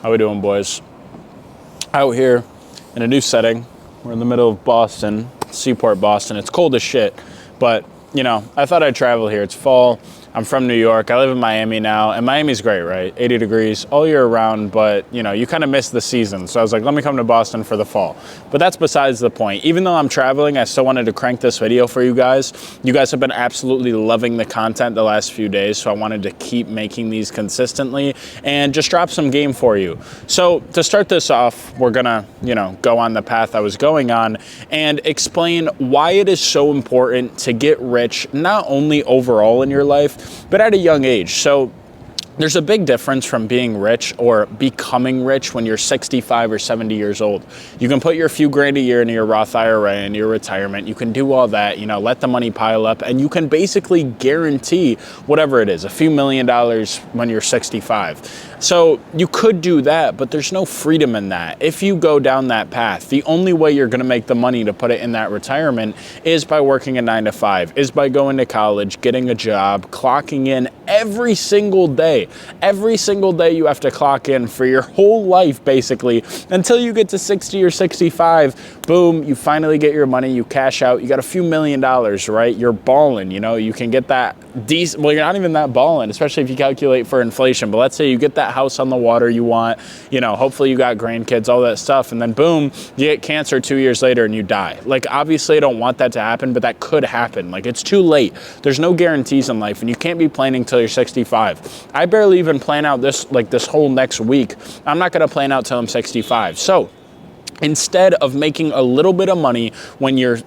How we doing, boys? Out here in a new setting. We're in the middle of Boston, Seaport, Boston. It's cold as shit, but you know, I thought I'd travel here. It's fall. I'm from New York. I live in Miami now, and Miami's great, right? 80 degrees all year round, but you know, you kind of miss the season. So I was like, let me come to Boston for the fall. But that's besides the point. Even though I'm traveling, I still wanted to crank this video for you guys. You guys have been absolutely loving the content the last few days, so I wanted to keep making these consistently and just drop some game for you. So to start this off, we're gonna, go on the path I was going on and explain why it is so important to get rich, not only overall in your life, but at a young age. So there's a big difference from being rich or becoming rich when you're 65 or 70 years old. You can put your few grand a year into your Roth IRA and your retirement. You can do all that, let the money pile up, and you can basically guarantee whatever it is, a few $1 million when you're 65. So you could do that, but there's no freedom in that. If you go down that path, the only way you're gonna make the money to put it in that retirement is by working a 9 to 5, is by going to college, getting a job, clocking in every single day. Every single day you have to clock in for your whole life, basically, until you get to 60 or 65. Boom, you finally get your money, you cash out, you got a few $1 million, right? You're balling, you can get that decent, well, you're not even that balling, especially if you calculate for inflation, but let's say you get that house on the water you want, hopefully you got grandkids, all that stuff, and then boom, you get cancer 2 years later and you die. Like, obviously I don't want that to happen, but that could happen. Like, it's too late. There's no guarantees in life, and you can't be planning till you're 65. I barely even plan out this whole next week. I'm not gonna plan out till I'm 65. So instead of making a little bit of money when you're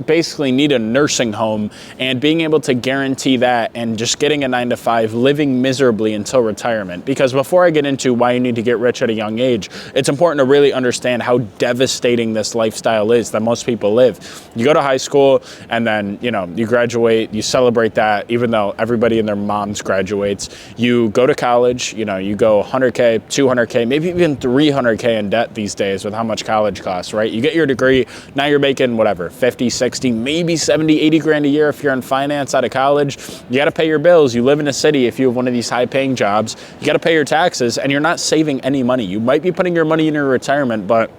basically need a nursing home and being able to guarantee that and just getting a 9 to 5, living miserably until retirement. Because before I get into why you need to get rich at a young age, it's important to really understand how devastating this lifestyle is that most people live. You go to high school and then, you graduate, you celebrate that, even though everybody and their moms graduates. You go to college, you go 100K, 200K, maybe even 300K in debt these days with how much college costs, right? You get your degree, now you're making whatever, 50, 60, maybe 70, 80 grand a year if you're in finance out of college. You got to pay your bills. You live in a city if you have one of these high paying jobs. You got to pay your taxes, and you're not saving any money. You might be putting your money in your retirement, but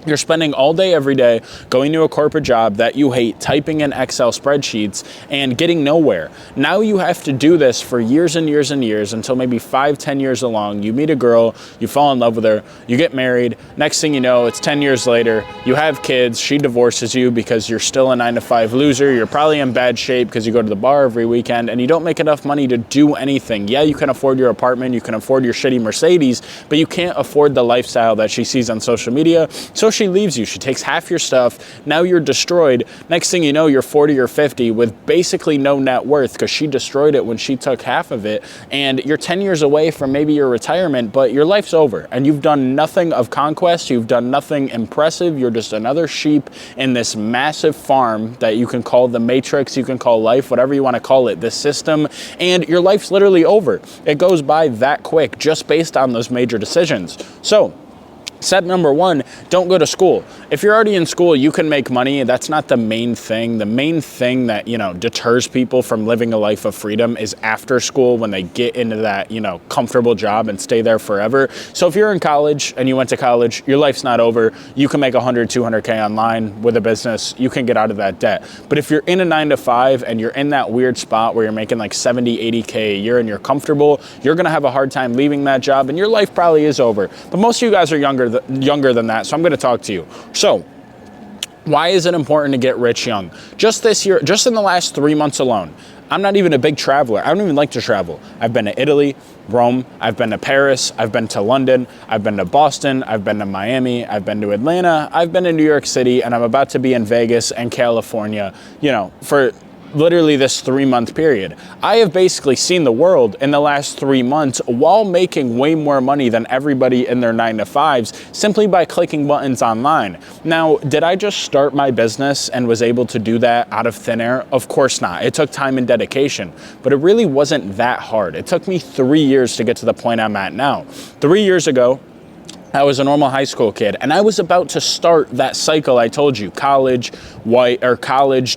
you're spending all day, every day, going to a corporate job that you hate, typing in Excel spreadsheets and getting nowhere. Now you have to do this for years and years and years until maybe 5, 10 years along. You meet a girl, you fall in love with her, you get married. Next thing you know, it's 10 years later, you have kids, she divorces you because you're still a 9 to 5 loser. You're probably in bad shape because you go to the bar every weekend and you don't make enough money to do anything. Yeah, you can afford your apartment, you can afford your shitty Mercedes, but you can't afford the lifestyle that she sees on social media. So she leaves you. She takes half your stuff. Now you're destroyed. Next thing you know, you're 40 or 50 with basically no net worth because she destroyed it when she took half of it. And you're 10 years away from maybe your retirement, but your life's over and you've done nothing of conquest. You've done nothing impressive. You're just another sheep in this massive farm that you can call the Matrix, you can call life, whatever you want to call it, this system. And your life's literally over. It goes by that quick just based on those major decisions. So, step number 1, don't go to school. If you're already in school, you can make money. That's not the main thing. The main thing that, deters people from living a life of freedom is after school when they get into that, comfortable job and stay there forever. So if you're in college and you went to college, your life's not over. You can make 100, 200K online with a business. You can get out of that debt. But if you're in a 9 to 5 and you're in that weird spot where you're making like 70, 80K a year and you're comfortable, you're going to have a hard time leaving that job and your life probably is over. But most of you guys are younger than that, so I'm going to talk to you. So why is it important to get rich young? Just this year, just in the last 3 months alone, I'm not even a big traveler. I don't even like to travel. I've been to Italy, Rome, I've been to Paris, I've been to London, I've been to Boston, I've been to Miami, I've been to Atlanta, I've been to New York City, and I'm about to be in Vegas and California, for literally this 3-month period. I have basically seen the world in the last 3 months while making way more money than everybody in their 9 to 5s simply by clicking buttons online. Now, did I just start my business and was able to do that out of thin air? Of course not. It took time and dedication, but it really wasn't that hard. It took me 3 years to get to the point I'm at now. 3 years ago, I was a normal high school kid, and I was about to start that cycle I told you, college,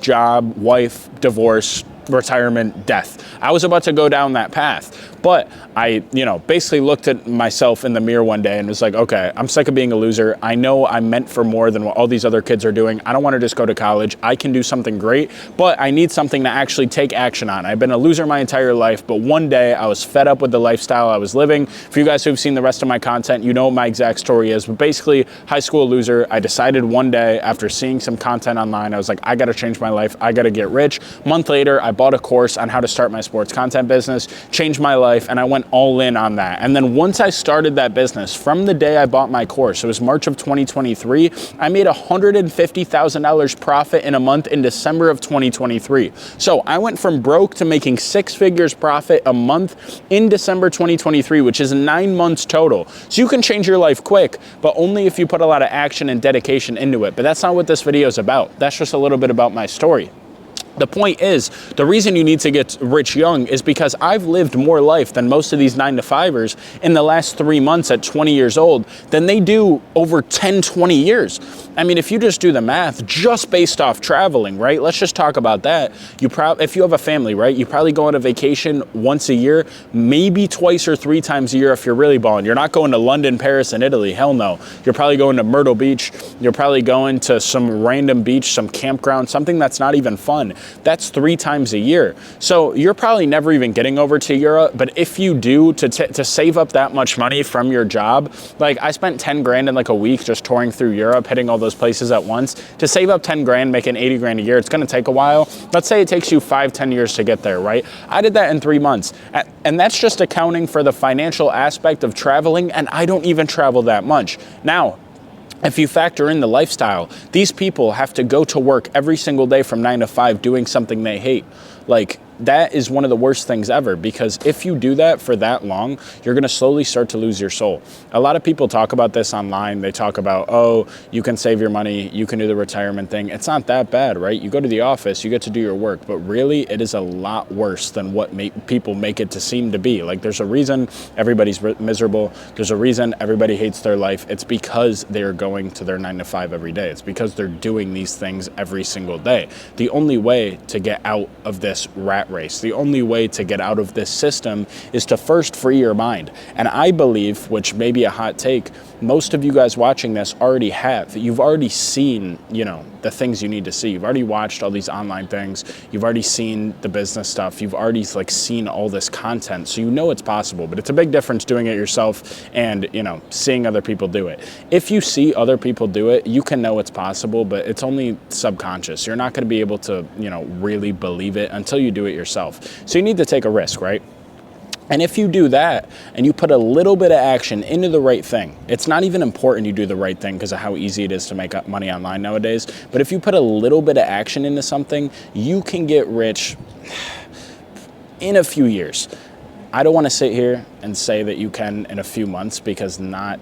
job, wife, divorce, retirement, death. I was about to go down that path. But I, basically looked at myself in the mirror one day and was like, okay, I'm sick of being a loser. I know I'm meant for more than what all these other kids are doing. I don't want to just go to college. I can do something great, but I need something to actually take action on. I've been a loser my entire life, but one day I was fed up with the lifestyle I was living. For you guys who've seen the rest of my content, you know what my exact story is, but basically high school loser. I decided one day after seeing some content online, I was like, I got to change my life. I got to get rich. A month later, I bought a course on how to start my sports content business, changed my life, and I went all in on that. And then once I started that business, from the day I bought my course, it was March of 2023, I made $150,000 profit in a month in December of 2023. So I went from broke to making 6 figures profit a month in December 2023, which is 9 months total. So you can change your life quick, but only if you put a lot of action and dedication into it. But that's not what this video is about. That's just a little bit about my story. The point is, the reason you need to get rich young is because I've lived more life than most of these 9-to-5ers in the last 3 months at 20 years old than they do over 10, 20 years. I mean, if you just do the math, just based off traveling, right? Let's just talk about that. If you have a family, right? You probably go on a vacation once a year, maybe twice or 3 times a year if you're really balling. You're not going to London, Paris, and Italy. Hell no. You're probably going to Myrtle Beach. You're probably going to some random beach, some campground, something that's not even fun. That's 3 times a year. So you're probably never even getting over to Europe, but if you do, to save up that much money from your job, like I spent 10 grand in like a week just touring through Europe, hitting all those places at once. To save up 10 grand, making 80 grand a year, it's gonna take a while. Let's say it takes you 5-10 years to get there, right? I did that in 3 months. And that's just accounting for the financial aspect of traveling, and I don't even travel that much. Now, if you factor in the lifestyle, these people have to go to work every single day from 9 to 5 doing something they hate. Like, that is one of the worst things ever, because if you do that for that long, you're going to slowly start to lose your soul. A lot of people talk about this online. They talk about, oh, you can save your money, you can do the retirement thing. It's not that bad, right? You go to the office, you get to do your work, but really it is a lot worse than what people make it to seem to be. Like, there's a reason everybody's miserable. There's a reason everybody hates their life. It's because they're going to their 9 to 5 every day. It's because they're doing these things every single day. The only way to get out of this rat race, the only way to get out of this system, is to first free your mind. And I believe, which may be a hot take, most of you guys watching this already have. You've already seen, the things you need to see. You've already watched all these online things. You've already seen the business stuff. You've already seen all this content. So you know it's possible, but it's a big difference doing it yourself and, seeing other people do it. If you see other people do it, you can know it's possible, but it's only subconscious. You're not going to be able to, really believe it until you do it yourself. So you need to take a risk, right? And if you do that and you put a little bit of action into the right thing, it's not even important you do the right thing because of how easy it is to make money online nowadays. But if you put a little bit of action into something, you can get rich in a few years. I don't want to sit here and say that you can in a few months, because not,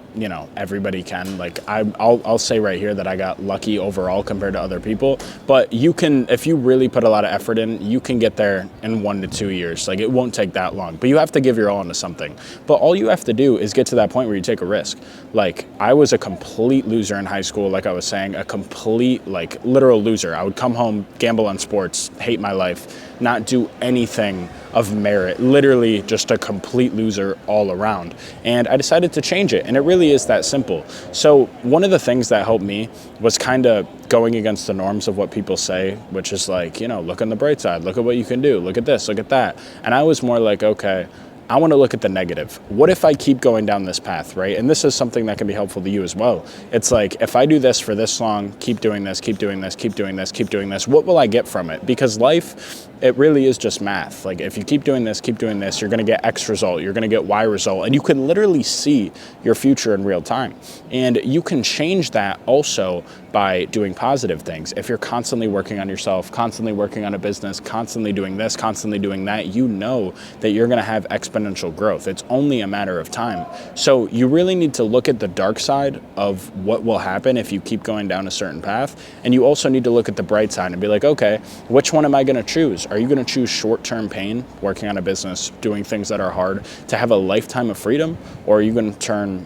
everybody can. Like, I'll say right here that I got lucky overall compared to other people, but you can, if you really put a lot of effort in, you can get there in 1 to 2 years. Like, it won't take that long, but you have to give your all into something. But all you have to do is get to that point where you take a risk. Like, I was a complete loser in high school. Like I was saying, a complete, literal loser. I would come home, gamble on sports, hate my life, not do anything of merit, literally just a complete loser all around. And I decided to change it, and it really is that simple. So one of the things that helped me was kind of going against the norms of what people say, which is look on the bright side, look at what you can do, look at this, look at that. And I was more like, okay, I want to look at the negative. What if I keep going down this path, right? And this is something that can be helpful to you as well. It's like, if I do this for this long, keep doing this, keep doing this, keep doing this, keep doing this, what will I get from it? Because life, it really is just math. Like, if you keep doing this, you're going to get X result, you're going to get Y result, and you can literally see your future in real time. And you can change that also by doing positive things. If you're constantly working on yourself, constantly working on a business, constantly doing this, constantly doing that, you know that you're going to have exponential growth. It's only a matter of time. So you really need to look at the dark side of what will happen if you keep going down a certain path. And you also need to look at the bright side and be like, okay, which one am I going to choose? Are you going to choose short-term pain, working on a business, doing things that are hard, to have a lifetime of freedom? Or are you going to turn,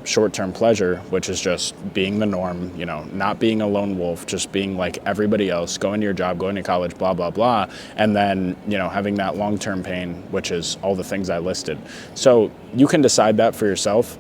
short-term pleasure, which is just being the norm, not not being a lone wolf, just being like everybody else, going to your job, going to college, blah, blah, blah. And then, you know, having that long-term pain, which is all the things I listed. So you can decide that for yourself.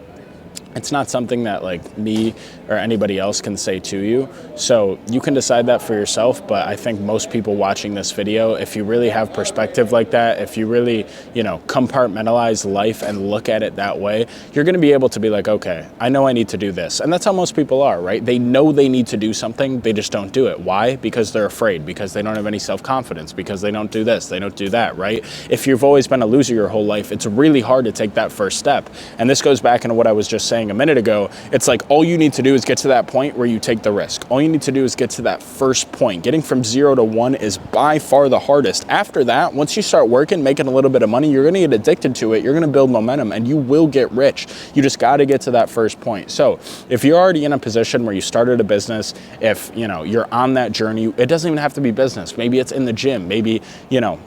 It's not something that like me or anybody else can say to you. So you can decide that for yourself. But I think most people watching this video, if you really have perspective like that, if you really, you know, compartmentalize life and look at it that way, you're going to be able to be like, okay, I know I need to do this. And that's how most people are, right? They know they need to do something. They just don't do it. Why? Because they're afraid, because they don't have any self-confidence, because they don't do this, they don't do that, right? If you've always been a loser your whole life, it's really hard to take that first step. And this goes back into what I was just saying a minute ago. It's like all you need to do is get to that point where you take the risk. All you need to do is get to that first point. Getting from 0 to 1 is by far the hardest. After that, once you start working, making a little bit of money, you're going to get addicted to it. You're going to build momentum and you will get rich. You just got to get to that first point. So if you're already in a position where you started a business, if you know you're on that journey, it doesn't even have to be business. Maybe it's in the gym. Maybe, you know,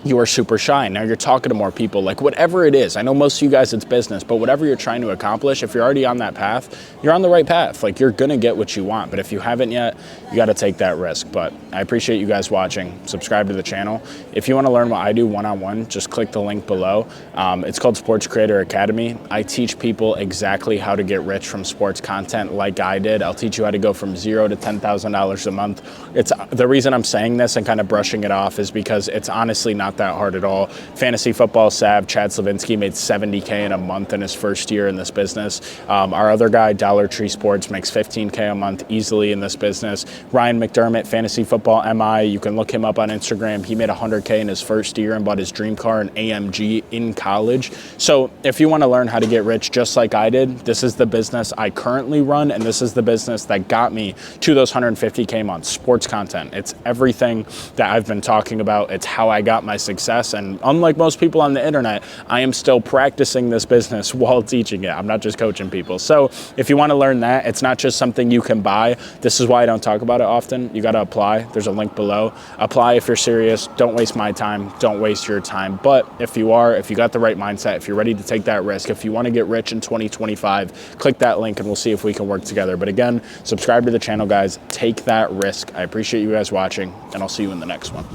you are super shy. Now you're talking to more people, like whatever it is. I know most of you guys it's business, but whatever you're trying to accomplish, if you're already on that path, you're on the right path. Like you're going to get what you want. But if you haven't yet, you got to take that risk. But I appreciate you guys watching. Subscribe to the channel. If you want to learn what I do one-on-one, just click the link below. It's called Sports Creator Academy. I teach people exactly how to get rich from sports content like I did. I'll teach you how to go from 0 to $10,000 a month. It's the reason I'm saying this and kind of brushing it off is because it's honestly not that hard at all. Fantasy football sav Chad Slavinsky made $70K in a month in his first year in this business. Our other guy, Dollar Tree Sports, makes $15K a month easily in this business. Ryan McDermott, Fantasy Football MI, you can look him up on Instagram. He made $100K in his first year and bought his dream car, an AMG, in college. So if you want to learn how to get rich just like I did, this is the business I currently run, and this is the business that got me to those 150K months. Sports content. It's everything that I've been talking about. It's how I got my success. And unlike most people on the internet, I am still practicing this business while teaching it. I'm not just coaching people. So if you want to learn that, it's not just something you can buy. This is why I don't talk about it often. You got to apply. There's a link below. Apply if you're serious. Don't waste my time. Don't waste your time. But if you are, if you got the right mindset, if you're ready to take that risk, if you want to get rich in 2025, click that link and we'll see if we can work together. But again, subscribe to the channel, guys. Take that risk. I appreciate you guys watching, and I'll see you in the next one.